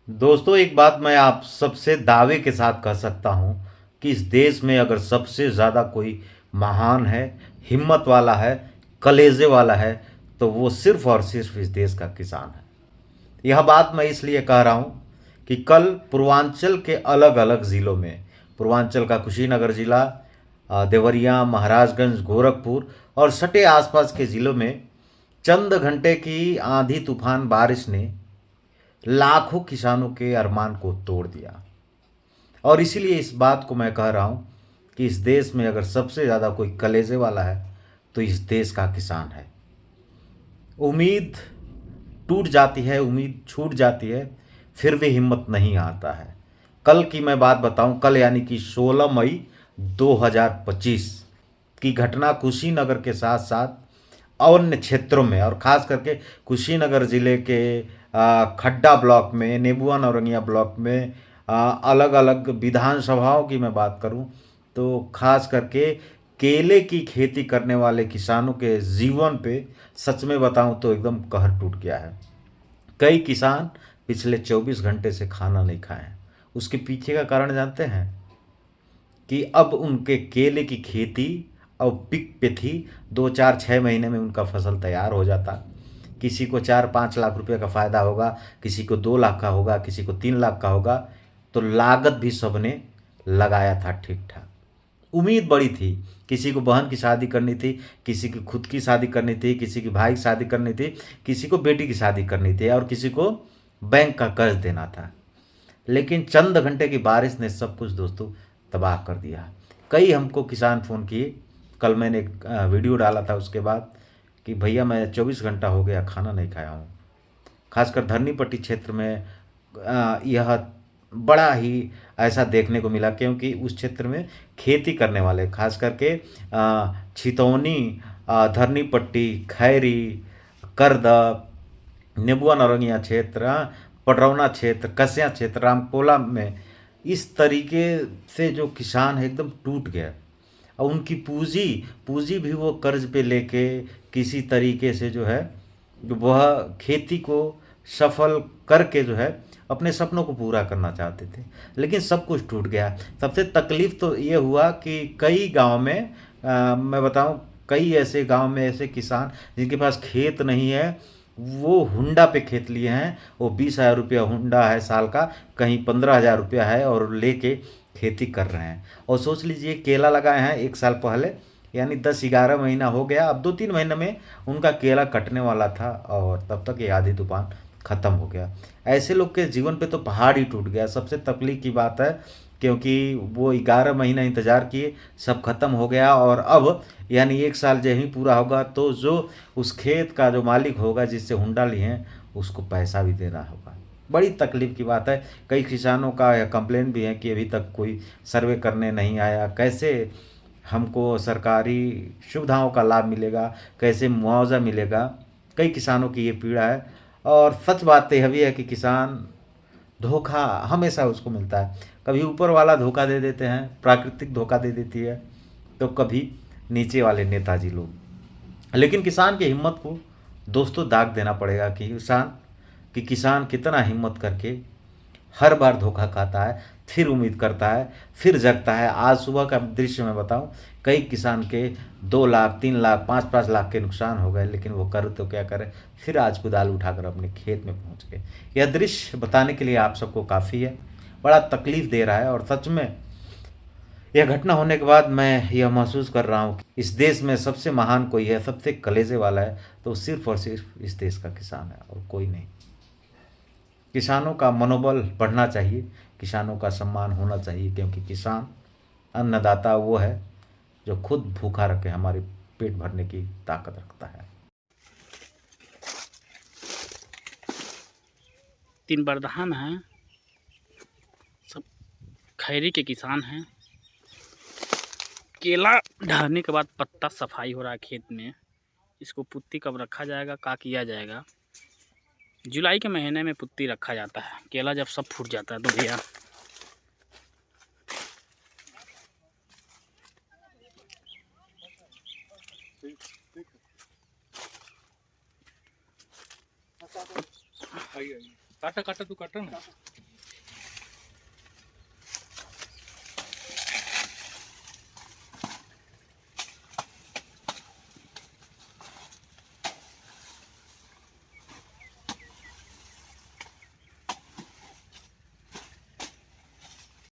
दोस्तों, एक बात मैं आप सबसे दावे के साथ कह सकता हूँ कि इस देश में अगर सबसे ज़्यादा कोई महान है, हिम्मत वाला है, कलेजे वाला है, तो वो सिर्फ और सिर्फ इस देश का किसान है। यह बात मैं इसलिए कह रहा हूँ कि कल पूर्वांचल के अलग अलग ज़िलों में, पूर्वांचल का कुशीनगर ज़िला, देवरिया, महाराजगंज, गोरखपुर और सटे आसपास के ज़िलों में चंद घंटे की आंधी तूफान बारिश ने लाखों किसानों के अरमान को तोड़ दिया। और इसीलिए इस बात को मैं कह रहा हूँ कि इस देश में अगर सबसे ज़्यादा कोई कलेजे वाला है तो इस देश का किसान है। उम्मीद टूट जाती है, उम्मीद छूट जाती है, फिर भी हिम्मत नहीं आता है। कल की मैं बात बताऊं, कल यानी कि 16 मई 2025 की घटना कुशीनगर के साथ साथ अन्य क्षेत्रों में और ख़ास करके कुशीनगर ज़िले के खड्डा ब्लॉक में, नेबुआ नौरंगिया ब्लॉक में अलग अलग विधानसभाओं की मैं बात करूं तो ख़ास करके केले की खेती करने वाले किसानों के जीवन पे सच में बताऊं तो एकदम कहर टूट गया है। कई किसान पिछले 24 घंटे से खाना नहीं खाए हैं। उसके पीछे का कारण जानते हैं कि अब उनके केले की खेती अब पिक पे थी। 2 4 6 महीने में उनका फसल तैयार हो जाता। किसी को 4 5 लाख रुपए का फ़ायदा होगा, किसी को 2 लाख का होगा, किसी को 3 लाख का होगा। तो लागत भी सबने लगाया था ठीक ठाक। उम्मीद बड़ी थी। किसी को बहन की शादी करनी थी, किसी की खुद की शादी करनी थी, किसी की भाई की शादी करनी थी, किसी को बेटी की शादी करनी थी और किसी को बैंक का कर्ज देना था। लेकिन चंद घंटे की बारिश ने सब कुछ दोस्तों तबाह कर दिया। कई हमको किसान फ़ोन किए। कल मैंने एक वीडियो डाला था उसके बाद कि भैया मैं 24 घंटा हो गया खाना नहीं खाया हूँ। खासकर धरनीपट्टी क्षेत्र में यह बड़ा ही ऐसा देखने को मिला, क्योंकि उस क्षेत्र में खेती करने वाले खास करके छितौनी, धरनीपट्टी, खैरी, करदा, नेबुआ नौरंगिया क्षेत्र, पडरौना क्षेत्र, कस्या क्षेत्र, रामकोला में इस तरीके से जो किसान है एकदम टूट गया। और उनकी पूंजी पूंजी भी वो कर्ज पे लेके किसी तरीके से जो है वह खेती को सफल करके जो है अपने सपनों को पूरा करना चाहते थे। लेकिन सब कुछ टूट गया। सबसे तकलीफ तो ये हुआ कि कई गांव में मैं बताऊं, कई ऐसे गांव में ऐसे किसान जिनके पास खेत नहीं है, वो हुंडा पे खेत लिए हैं। वो 20,000 रुपया हुंडा है साल का, कहीं 15,000 रुपया है, और लेके खेती कर रहे हैं। और सोच लीजिए केला लगाए हैं 1 साल पहले, यानी 10 11 महीना हो गया। अब 2 3 महीने में उनका केला कटने वाला था और तब तक ये आधी तूफान ख़त्म हो गया। ऐसे लोग के जीवन पे तो पहाड़ ही टूट गया। सबसे तकलीफ की बात है, क्योंकि वो 11 महीना इंतज़ार किए, सब खत्म हो गया और अब यानी 1 साल जो ही पूरा होगा तो जो उस खेत का जो मालिक होगा जिससे हुंडा लिए हैं उसको पैसा भी देना होगा। बड़ी तकलीफ की बात है। कई किसानों का यह कंप्लेन भी है कि अभी तक कोई सर्वे करने नहीं आया। कैसे हमको सरकारी सुविधाओं का लाभ मिलेगा, कैसे मुआवजा मिलेगा। कई किसानों की ये पीड़ा है। और सच बात तो यह भी है कि किसान धोखा हमेशा उसको मिलता है। कभी ऊपर वाला धोखा दे देते हैं, प्राकृतिक धोखा दे देती है, तो कभी नीचे वाले नेताजी लोग। लेकिन किसान की हिम्मत को दोस्तों दाग देना पड़ेगा कि किसान कितना हिम्मत करके हर बार धोखा खाता है, फिर उम्मीद करता है, फिर जगता है। आज सुबह का दृश्य मैं बताऊं, कई किसान के 2 लाख 3 लाख 5 5 लाख के नुकसान हो गए, लेकिन वो कर तो क्या करे, फिर आज कुदाल उठाकर अपने खेत में पहुंच गए। यह दृश्य बताने के लिए आप सबको काफ़ी है। बड़ा तकलीफ दे रहा है और सच में यह घटना होने के बाद मैं यह महसूस कर रहा हूँ कि इस देश में सबसे महान कोई है, सबसे कलेजे वाला है, तो सिर्फ और सिर्फ इस देश का किसान है और कोई नहीं। किसानों का मनोबल बढ़ना चाहिए, किसानों का सम्मान होना चाहिए, क्योंकि किसान अन्नदाता वो है जो खुद भूखा रखे हमारे पेट भरने की ताकत रखता है। 3 बरधान हैं, सब खैरी के किसान हैं। केला ढालने के बाद पत्ता सफाई हो रहा है खेत में। इसको पुत्ती कब रखा जाएगा, क्या किया जाएगा? जुलाई के महीने में पुत्ती रखा जाता है, केला जब सब फूट जाता है तो भैया। काटा काटा तू काटा ना